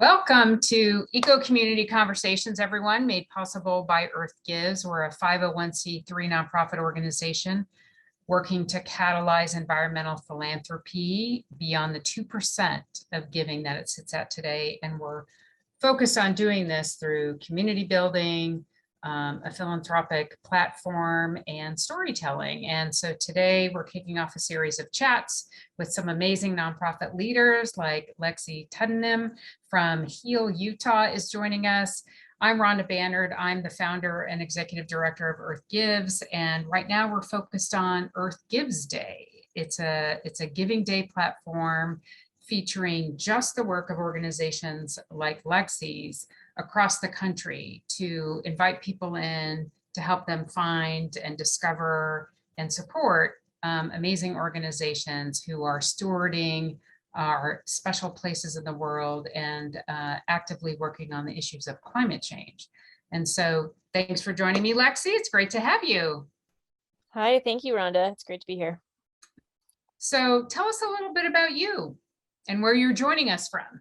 Welcome to Eco Community Conversations, everyone, made possible by Earth Gives. We're a 501c3 nonprofit organization working to catalyze environmental philanthropy beyond the 2% of giving that it sits at today. And we're focused on doing this through community building, a philanthropic platform, and storytelling. And so today we're kicking off a series of chats with some amazing nonprofit leaders like Lexi Tuddenham from Heal Utah is joining us. I'm Rhonda Bannard. I'm the founder and executive director of Earth Gives. And right now we're focused on Earth Gives Day. It's a giving day platform featuring just the work of organizations like Lexi's across the country to invite people in to help them find and discover and support amazing organizations who are stewarding our special places in the world and actively working on the issues of climate change. And so thanks for joining me, Lexi. It's great to have you. Hi, thank you, Rhonda. It's great to be here. So tell us a little bit about you and where you're joining us from.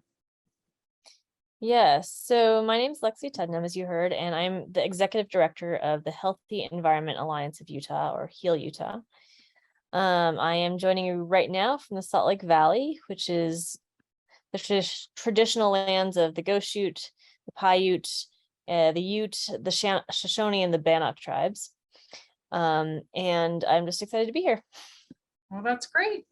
Yes, so my name is Lexi Tuddenham, as you heard, and I'm the executive director of the Healthy Environment Alliance of Utah, or HEAL Utah. I am joining you right now from the Salt Lake Valley, which is the traditional lands of the Goshute, the Paiute, the Ute, the Shoshone, and the Bannock tribes. And I'm just excited to be here. Well, that's great.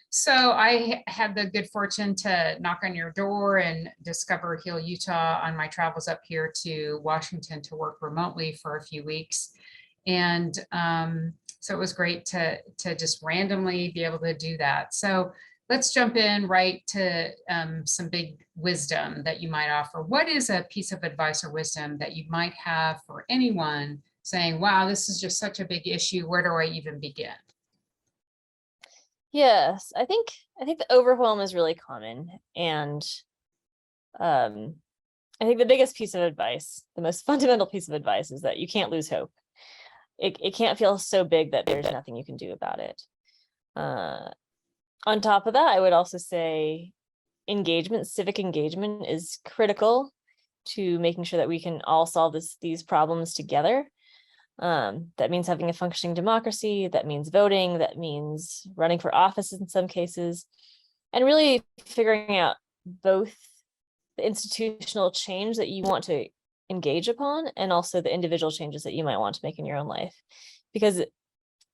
So I had the good fortune to knock on your door and discover Heal Utah on my travels up here to Washington to work remotely for a few weeks. And so it was great to just randomly be able to do that. So let's jump in right to some big wisdom that you might offer. What is a piece of advice or wisdom that you might have for anyone saying, wow, this is just such a big issue. Where do I even begin? Yes, I think the overwhelm is really common, and I think the biggest piece of advice, the most fundamental piece of advice, is that you can't lose hope. It can't feel so big that there's nothing you can do about it. On top of that, I would also say civic engagement is critical to making sure that we can all solve these problems together. That means having a functioning democracy, that means voting, that means running for office in some cases, and really figuring out both the institutional change that you want to engage upon and also the individual changes that you might want to make in your own life. Because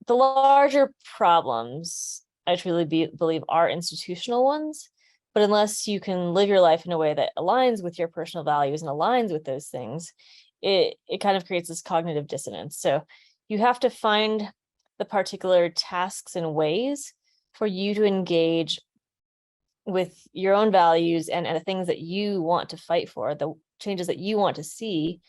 the larger problems, I truly believe, are institutional ones, but unless you can live your life in a way that aligns with your personal values and aligns with those things, it kind of creates this cognitive dissonance. So you have to find the particular tasks and ways for you to engage with your own values and the things that you want to fight for, the changes that you want to see.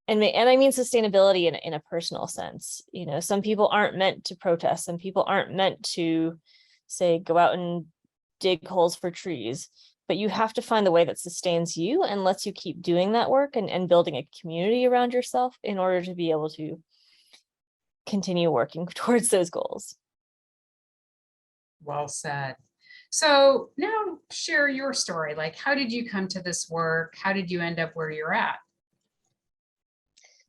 And I mean sustainability in a personal sense. You know, some people aren't meant to protest. Some people aren't meant to, say, go out and dig holes for trees. But you have to find the way that sustains you and lets you keep doing that work and building a community around yourself in order to be able to continue working towards those goals. Well said. So now share your story. Like, how did you come to this work? How did you end up where you're at?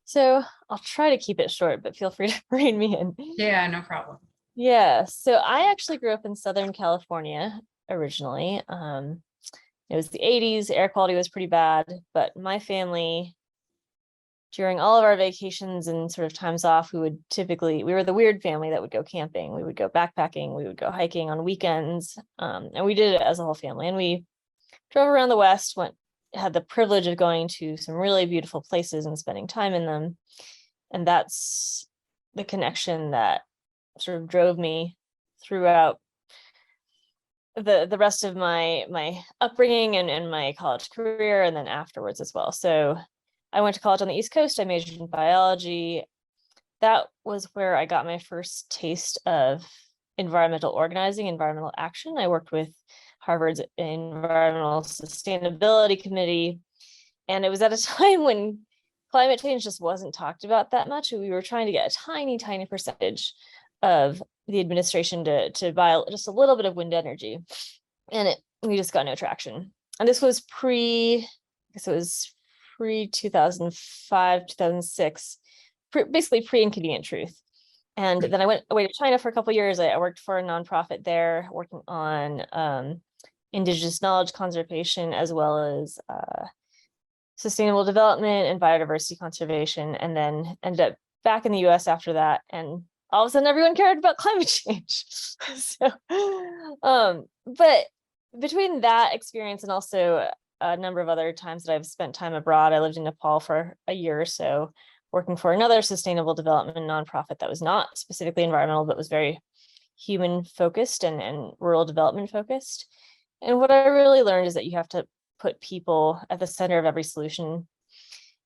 So I'll try to keep it short, but feel free to rein me in. Yeah, no problem. Yeah, so I actually grew up in Southern California originally. It was the 80s, air quality was pretty bad, but my family, during all of our vacations and sort of times off, we were the weird family that would go camping. We would go backpacking, we would go hiking on weekends, and we did it as a whole family. And we drove around the West, had the privilege of going to some really beautiful places and spending time in them. And that's the connection that sort of drove me throughout the rest of my upbringing and my college career, and then afterwards as well. So I went to college on the East Coast. I majored in biology. That was where I got my first taste of environmental organizing, environmental action. I worked with Harvard's Environmental Sustainability Committee, and it was at a time when climate change just wasn't talked about that much. We were trying to get a tiny percentage of the administration to buy just a little bit of wind energy, and we just got no traction. and this was I guess it was pre 2005, 2006, basically pre Inconvenient Truth. And then I went away to China for a couple of years. I worked for a nonprofit there, working on indigenous knowledge conservation, as well as sustainable development and biodiversity conservation, and then ended up back in the US after that. And all of a sudden everyone cared about climate change. So, but between that experience and also a number of other times that I've spent time abroad, I lived in Nepal for a year or so, working for another sustainable development nonprofit that was not specifically environmental, but was very human focused and rural development focused. And what I really learned is that you have to put people at the center of every solution,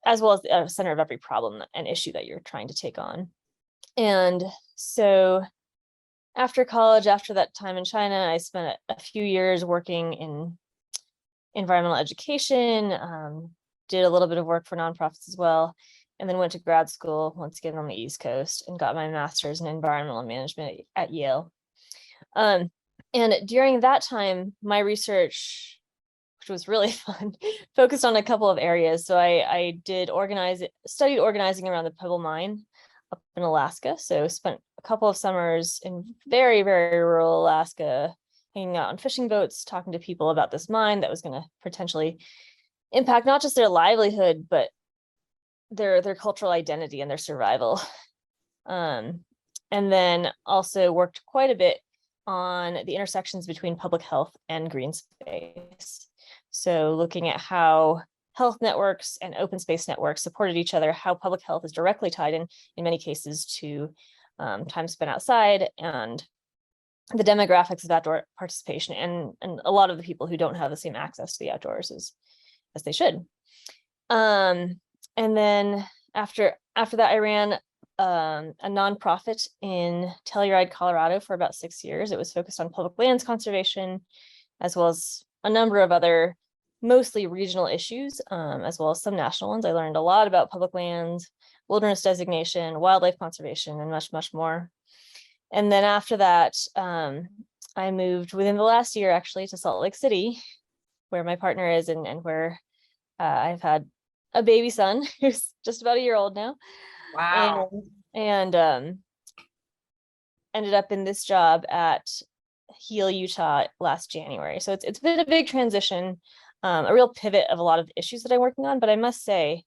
as well as the center of every problem and issue that you're trying to take on. And so after college, after that time in China, I spent a few years working in environmental education, did a little bit of work for nonprofits as well, and then went to grad school once again on the East Coast and got my master's in environmental management at Yale. And during that time, my research, which was really fun, focused on a couple of areas. So I studied organizing around the Pebble Mine up in Alaska. So spent a couple of summers in very, very rural Alaska, hanging out on fishing boats, talking to people about this mine that was going to potentially impact not just their livelihood, but their cultural identity and their survival. And then also worked quite a bit on the intersections between public health and green space. So looking at how health networks and open space networks supported each other, how public health is directly tied in many cases to time spent outside and the demographics of outdoor participation and a lot of the people who don't have the same access to the outdoors as they should. And then after that, I ran a nonprofit in Telluride, Colorado for about 6 years. It was focused on public lands conservation, as well as a number of other mostly regional issues, as well as some national ones. I learned a lot about public lands, wilderness designation, wildlife conservation, and much, much more. And then after that, I moved within the last year actually to Salt Lake City, where my partner is and where I've had a baby son who's just about a year old now. Wow. And ended up in this job at Heal, Utah last January. So it's been a big transition, a real pivot of a lot of issues that I'm working on. But I must say,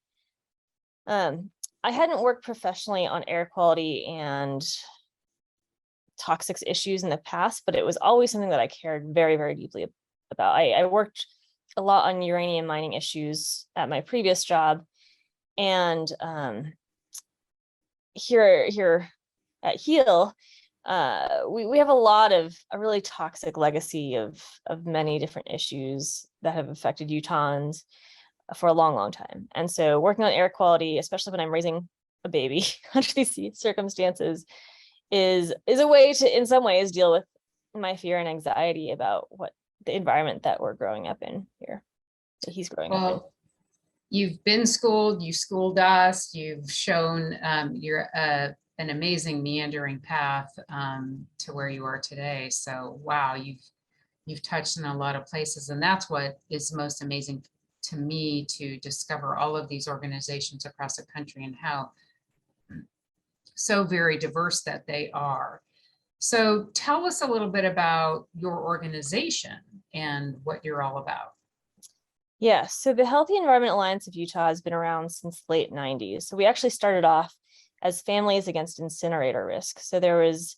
I hadn't worked professionally on air quality and toxics issues in the past, but it was always something that I cared very, very deeply about. I worked a lot on uranium mining issues at my previous job. And here at Heal, we have a really toxic legacy of many different issues that have affected Utahns for a long, long time. And so working on air quality, especially when I'm raising a baby under these circumstances, is a way to, in some ways, deal with my fear and anxiety about what the environment that we're growing up in here, that he's growing up in. You've been schooled, you schooled us, you've shown you're an amazing meandering path to where you are today. So wow, you've touched in a lot of places, and that's what is most amazing to me, to discover all of these organizations across the country and how so very diverse that they are. So tell us a little bit about your organization and what you're all about. Yeah, so the Healthy Environment Alliance of Utah has been around since the late 90s. So we actually started off as Families Against Incinerator Risk. So there was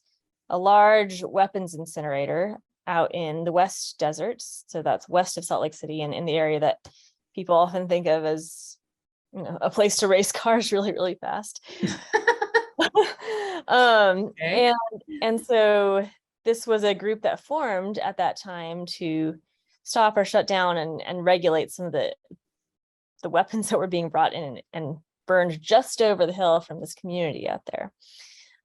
a large weapons incinerator out in the West Deserts. So that's west of Salt Lake City and in the area that people often think of as, you know, a place to race cars really, really fast. Okay. And so this was a group that formed at that time to stop or shut down and regulate some of the weapons that were being brought in and burned just over the hill from this community out there.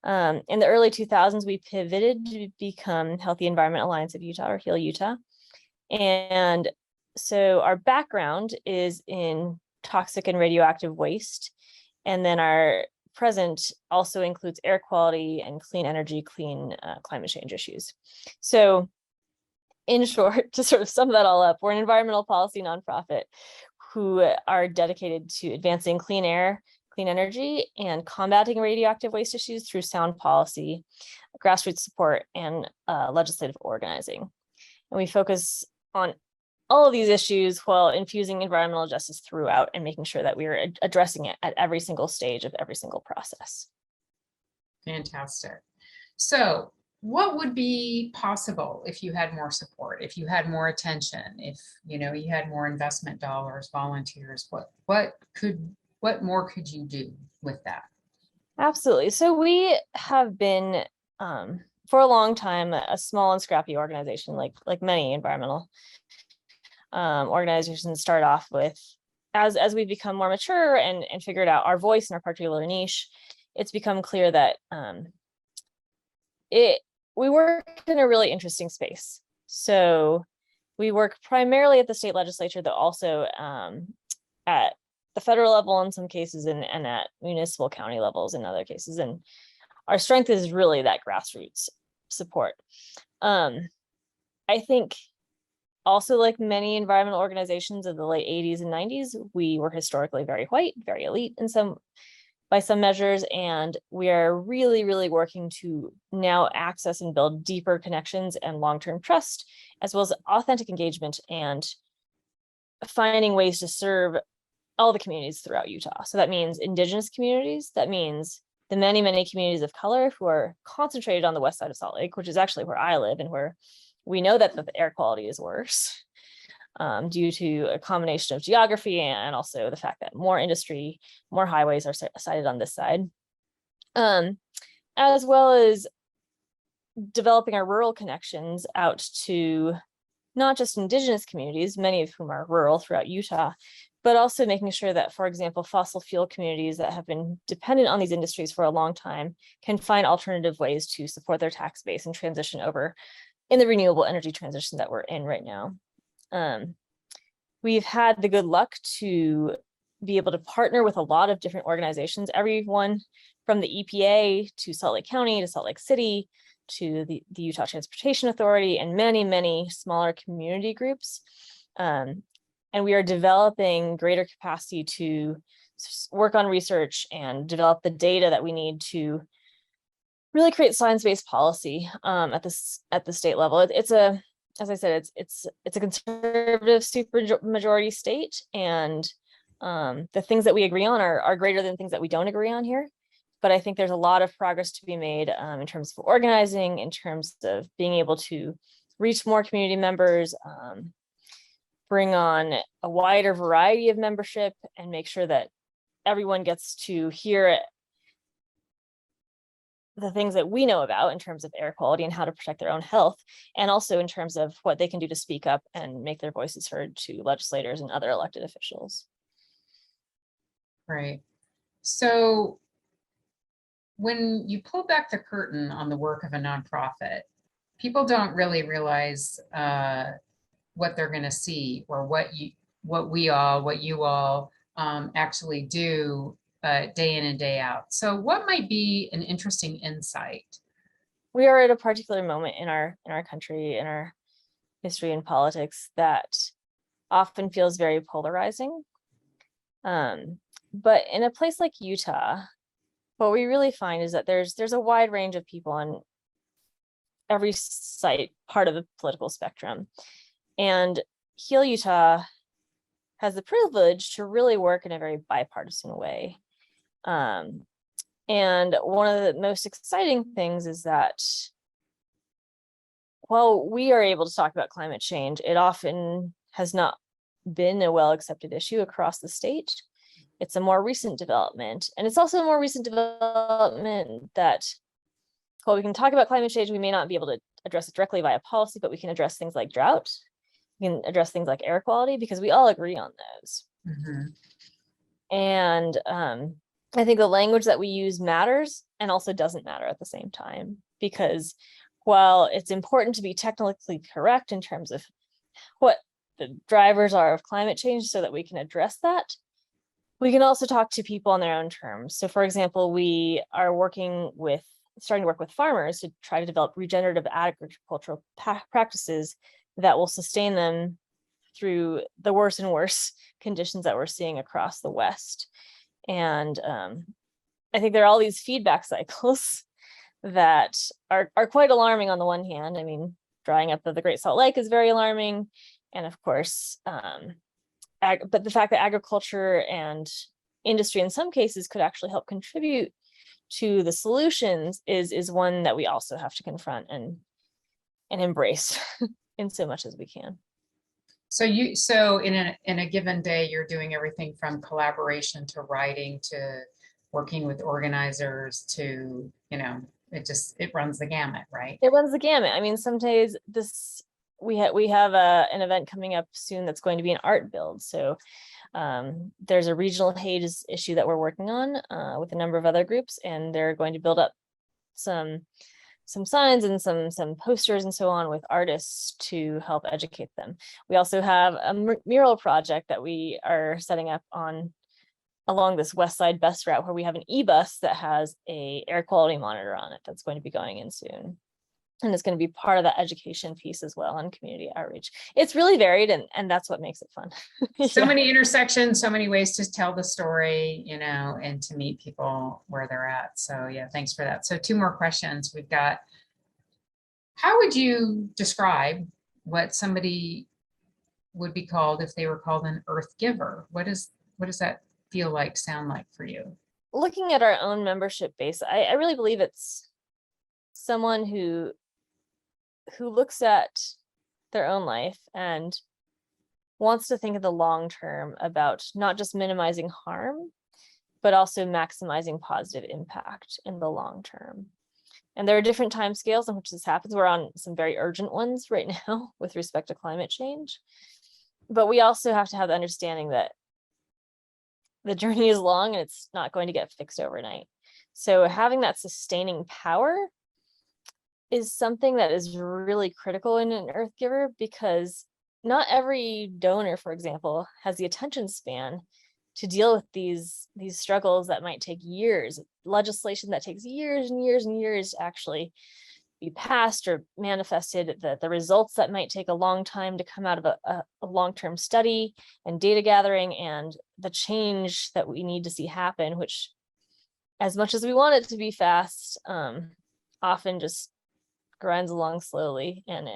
In the early 2000s, we pivoted to become Healthy Environment Alliance of Utah, or Heal Utah. And so our background is in toxic and radioactive waste. And then our present also includes air quality and clean energy, clean climate change issues. So in short, to sort of sum that all up, we're an environmental policy nonprofit who are dedicated to advancing clean air, clean energy, and combating radioactive waste issues through sound policy, grassroots support, and legislative organizing. And we focus on all of these issues while infusing environmental justice throughout and making sure that we are addressing it at every single stage of every single process. Fantastic. So what would be possible if you had more support, if you had more attention, if you had more investment dollars, volunteers, what more could you do with that? Absolutely. So we have been for a long time a small and scrappy organization, like many environmental organizations start off with. As we've become more mature and figured out our voice and our particular niche, it's become clear that we work in a really interesting space. So we work primarily at the state legislature, though also at the federal level in some cases, and at municipal county levels in other cases. And our strength is really that grassroots support. I think also, like many environmental organizations of the late 80s and 90s, we were historically very white, very elite by some measures, and we are really, really working to now access and build deeper connections and long-term trust, as well as authentic engagement and finding ways to serve all the communities throughout Utah. So that means Indigenous communities, that means the many, many communities of color who are concentrated on the west side of Salt Lake, which is actually where I live and where we know that the air quality is worse due to a combination of geography and also the fact that more industry, more highways are sited on this side, as well as developing our rural connections out to not just Indigenous communities, many of whom are rural throughout Utah, but also making sure that, for example, fossil fuel communities that have been dependent on these industries for a long time can find alternative ways to support their tax base and transition over in the renewable energy transition that we're in right now. We've had the good luck to be able to partner with a lot of different organizations, everyone from the EPA to Salt Lake County to Salt Lake City to the Utah Transportation Authority and many, many smaller community groups. And we are developing greater capacity to work on research and develop the data that we need to really create science-based policy at the state level. As I said, it's a conservative supermajority state, and the things that we agree on are greater than things that we don't agree on here. But I think there's a lot of progress to be made in terms of organizing, in terms of being able to reach more community members, bring on a wider variety of membership, and make sure that everyone gets to hear the things that we know about in terms of air quality and how to protect their own health, and also in terms of what they can do to speak up and make their voices heard to legislators and other elected officials. Right. So when you pull back the curtain on the work of a nonprofit, people don't really realize what they're going to see, or what you all actually do day in and day out. So what might be an interesting insight? We are at a particular moment in our country, in our history and politics, that often feels very polarizing. But in a place like Utah, what we really find is that there's a wide range of people on every part of the political spectrum. And Heal Utah has the privilege to really work in a very bipartisan way. And one of the most exciting things is that while we are able to talk about climate change, it often has not been a well-accepted issue across the state. It's a more recent development. And it's also a more recent development that while we can talk about climate change, we may not be able to address it directly via policy, but we can address things like drought. We can address things like air quality because we all agree on those. Mm-hmm. And I think the language that we use matters and also doesn't matter at the same time, because while it's important to be technically correct in terms of what the drivers are of climate change so that we can address that, we can also talk to people on their own terms. So for example, we are starting to work with farmers to try to develop regenerative agricultural practices that will sustain them through the worse and worse conditions that we're seeing across the West. And I think there are all these feedback cycles that are quite alarming on the one hand. I mean, drying up of the Great Salt Lake is very alarming. And of course, but the fact that agriculture and industry in some cases could actually help contribute to the solutions is one that we also have to confront and embrace in so much as we can. So in a given day, you're doing everything from collaboration to writing to working with organizers to, it runs the gamut, right? It runs the gamut. I mean, some days we have an event coming up soon that's going to be an art build. So there's a regional Haze issue that we're working on with a number of other groups, and they're going to build up some signs and some posters and so on with artists to help educate them. We also have a mural project that we are setting up along this West Side bus route, where we have an e-bus that has a air quality monitor on it that's going to be going in soon. And it's going to be part of that education piece as well, and community outreach. It's really varied, and that's what makes it fun. So many intersections, so many ways to tell the story, and to meet people where they're at. So yeah, thanks for that. So 2 more questions we've got. How would you describe what somebody would be called if they were called an earth giver? What does that feel like, sound like for you? Looking at our own membership base, I really believe it's someone who looks at their own life and wants to think of the long term about not just minimizing harm, but also maximizing positive impact in the long term. And there are different time scales in which this happens. We're on some very urgent ones right now with respect to climate change. But we also have to have the understanding that the journey is long and it's not going to get fixed overnight. So having that sustaining power is something that is really critical in an earth giver, because not every donor, for example, has the attention span to deal with these struggles that might take years, legislation that takes years and years and years to actually be passed or manifested, the results that might take a long time to come out of a long-term study and data gathering, and the change that we need to see happen, which, as much as we want it to be fast, often just grinds along slowly, and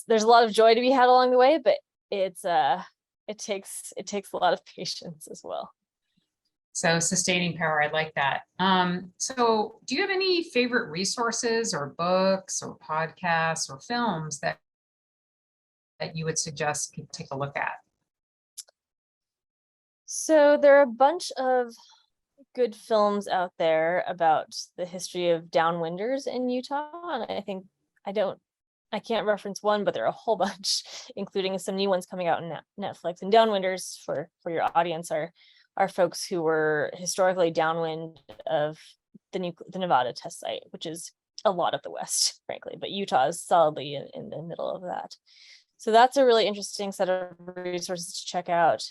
there's a lot of joy to be had along the way, but it takes a lot of patience as well. So sustaining power, I like that. So do you have any favorite resources or books or podcasts or films that you would suggest people take a look at? So there are a bunch of good films out there about the history of downwinders in Utah. And I think I can't reference one, but there are a whole bunch, including some new ones coming out on Netflix. And downwinders, for your audience, are folks who were historically downwind of the Nevada test site, which is a lot of the West, frankly, but Utah is solidly in the middle of that. So that's a really interesting set of resources to check out.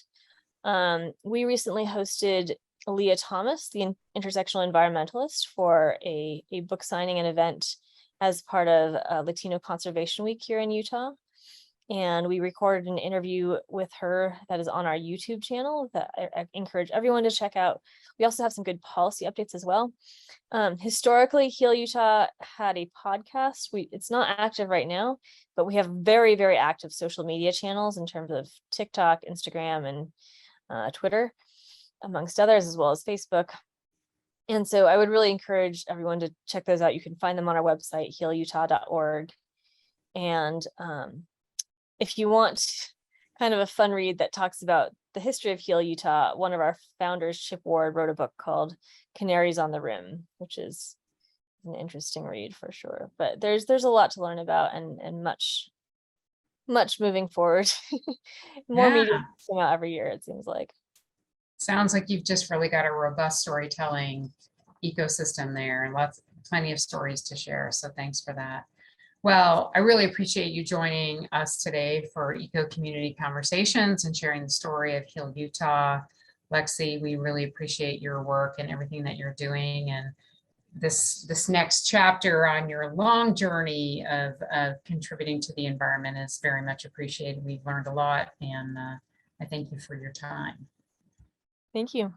We recently hosted Leah Thomas, the intersectional environmentalist, for a book signing and event as part of Latino Conservation Week here in Utah. And we recorded an interview with her that is on our YouTube channel that I encourage everyone to check out. We also have some good policy updates as well. Historically, Heal Utah had a podcast. It's not active right now, but we have very, very active social media channels in terms of TikTok, Instagram, and Twitter, amongst others, as well as Facebook. And so I would really encourage everyone to check those out. You can find them on our website, healutah.org. And if you want kind of a fun read that talks about the history of Heal Utah, one of our founders, Chip Ward, wrote a book called Canaries on the Rim, which is an interesting read for sure. But there's a lot to learn about, and much moving forward. More media come out every year, it seems like. Sounds like you've just really got a robust storytelling ecosystem there, and plenty of stories to share. So thanks for that. Well, I really appreciate you joining us today for Eco Community Conversations and sharing the story of Heal Utah. Lexi, we really appreciate your work and everything that you're doing. And this next chapter on your long journey of contributing to the environment is very much appreciated. We've learned a lot, and I thank you for your time. Thank you.